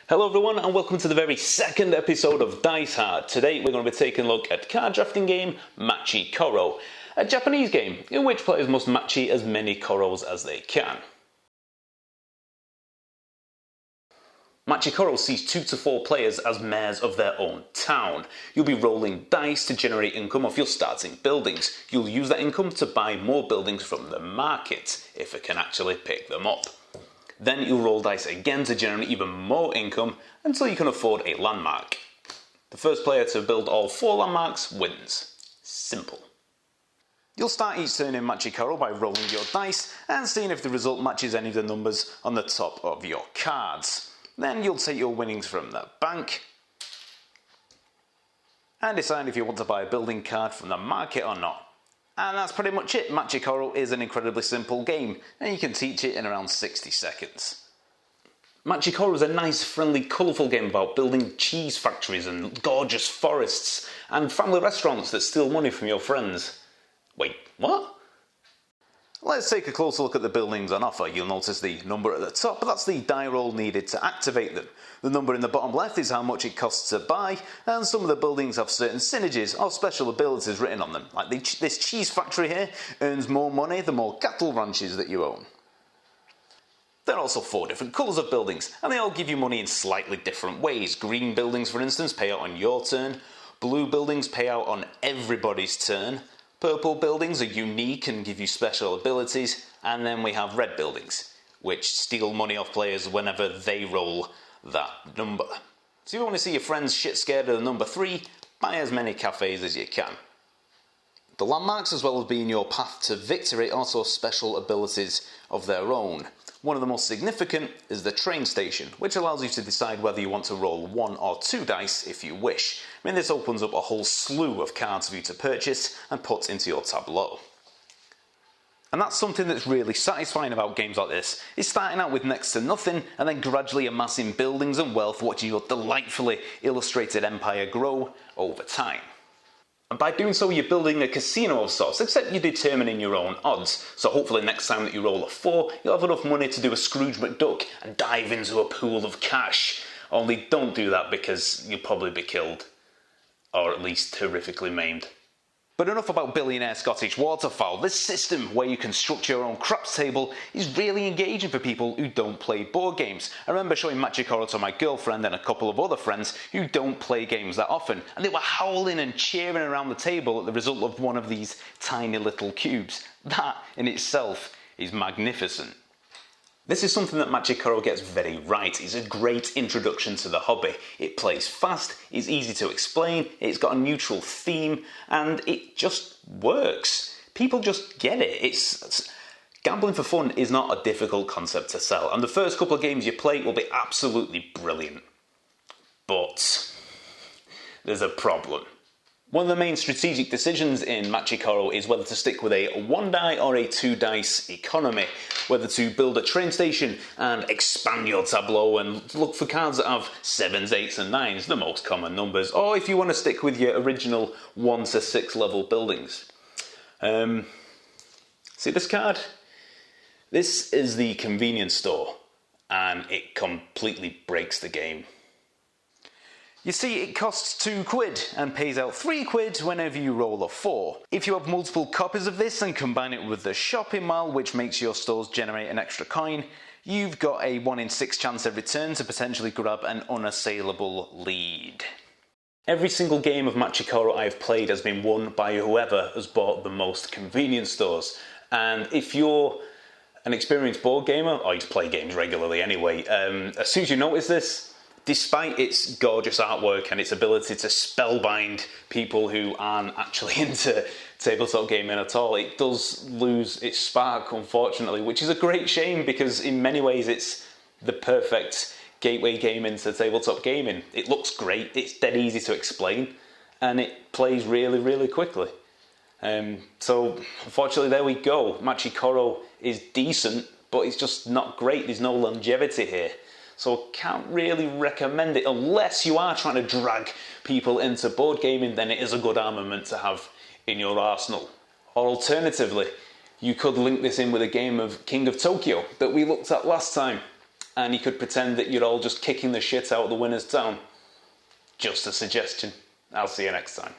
Hello everyone and welcome to the very second episode of Dice Hard. Today we're going to be taking a look at card drafting game Machi Koro, a Japanese game in which players must machi as many koros as they can. Machi Koro sees 2 to 4 players as mayors of their own town. You'll be rolling dice to generate income off your starting buildings. You'll use that income to buy more buildings from the market, if it can actually pick them up. Then you'll roll dice again to generate even more income until you can afford a landmark. The first player to build all 4 landmarks wins. Simple. You'll start each turn in Machi Koro by rolling your dice and seeing if the result matches any of the numbers on the top of your cards. Then you'll take your winnings from the bank and decide if you want to buy a building card from the market or not. And that's pretty much it. Machi Koro is an incredibly simple game, and you can teach it in around 60 seconds. Machi Koro is a nice, friendly, colourful game about building cheese factories and gorgeous forests and family restaurants that steal money from your friends. Wait, what? Let's take a closer look at the buildings on offer. You'll notice the number at the top, but that's the die roll needed to activate them. The number in the bottom left is how much it costs to buy, and some of the buildings have certain synergies or special abilities written on them. Like this cheese factory here earns more money the more cattle ranches that you own. There are also 4 different colours of buildings, and they all give you money in slightly different ways. Green buildings, for instance, pay out on your turn. Blue buildings pay out on everybody's turn. Purple buildings are unique and give you special abilities, and then we have red buildings, which steal money off players whenever they roll that number. So if you want to see your friends shit scared of the number 3, buy as many cafes as you can. The landmarks, as well as being your path to victory, also have special abilities of their own. One of the most significant is the train station, which allows you to decide whether you want to roll 1 or 2 dice if you wish. I mean, this opens up a whole slew of cards for you to purchase and put into your tableau. And that's something that's really satisfying about games like this, is starting out with next to nothing and then gradually amassing buildings and wealth, watching your delightfully illustrated empire grow over time. And by doing so, you're building a casino of sorts, except you're determining your own odds. So hopefully next time that you roll a 4, you'll have enough money to do a Scrooge McDuck and dive into a pool of cash. Only don't do that because you'll probably be killed, or at least horrifically maimed. But enough about billionaire Scottish waterfowl. This system where you construct your own craps table is really engaging for people who don't play board games. I remember showing Machi Koro to my girlfriend and a couple of other friends who don't play games that often, and they were howling and cheering around the table at the result of one of these tiny little cubes. That in itself is magnificent. This is something that Machi Koro gets very right. It's a great introduction to the hobby. It plays fast, it's easy to explain, it's got a neutral theme, and it just works. People just get it. Gambling for fun is not a difficult concept to sell, and the first couple of games you play will be absolutely brilliant. But there's a problem. One of the main strategic decisions in Machi Koro is whether to stick with a 1 die or a 2 dice economy, whether to build a train station and expand your tableau and look for cards that have 7s, 8s and 9s, the most common numbers, or if you want to stick with your original 1 to 6 level buildings. See this card? This is the convenience store, and it completely breaks the game. You see, it costs £2 and pays out £3 whenever you roll a 4. If you have multiple copies of this and combine it with the shopping mall, which makes your stores generate an extra coin, you've got a 1 in 6 chance every turn to potentially grab an unassailable lead. Every single game of Machi Koro I've played has been won by whoever has bought the most convenience stores. And if you're an experienced board gamer, or you play games regularly anyway, as soon as you notice this, despite its gorgeous artwork and its ability to spellbind people who aren't actually into tabletop gaming at all, it does lose its spark, unfortunately, which is a great shame because in many ways it's the perfect gateway game into tabletop gaming. It looks great, it's dead easy to explain, and it plays really, really quickly. So unfortunately there we go. Machi Koro is decent, but it's just not great. There's no longevity here. So can't really recommend it unless you are trying to drag people into board gaming. Then it is a good armament to have in your arsenal. Or alternatively, you could link this in with a game of King of Tokyo that we looked at last time. and you could pretend that you're all just kicking the shit out of the winner's town. Just a suggestion. I'll see you next time.